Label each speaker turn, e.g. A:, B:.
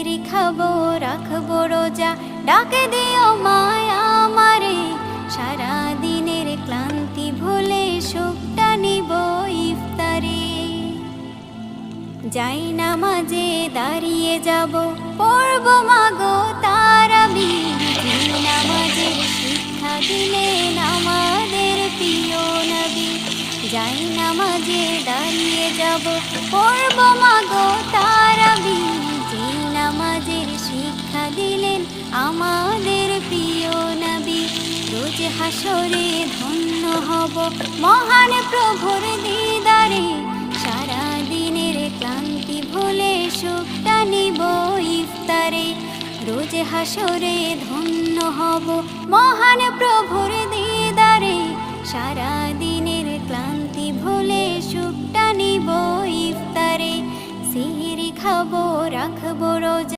A: সিহরি খাবো রাখবো রোজা, ডাকে দিও মায়া আমারে। সারা দিনের ক্লান্তি ভুলে সুখটা নিব ইফতারে। যাই নামাজে দাঁড়িয়ে যাব, পড়ব মাগো তারাবির। নামাজের শিক্ষা দিলেন আমাদের প্রিয় নবী। যাই নামাজে দাঁড়িয়ে যাব, পড়ব মাগো তারাবির। নামাজের শিক্ষা দিলেন আমাদের প্রিয় নবী। রোজ হাসরে ধন্য হব মহান প্রভুর দিদারে। সারা দিনের ক্লান্তি ভুলে সুখটা নিব ইফতারে। রোজ হাসরে ধন্য হব মহান প্রভুর দিদারে। সারা দিনের ক্লান্তি ভুলে সুখটা নিব ইফতারে। সিহরি খাবো রাখবো রোজা।